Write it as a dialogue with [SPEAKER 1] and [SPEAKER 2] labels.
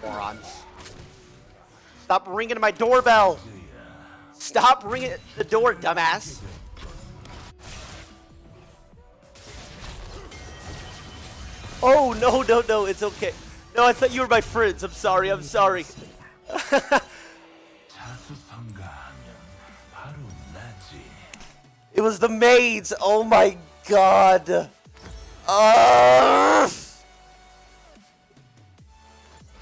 [SPEAKER 1] Moron. Stop ringing my doorbell. Stop ringing the door, dumbass. Oh, no, it's okay. No, I thought you were my friends. I'm sorry. It was the maids. Oh my god.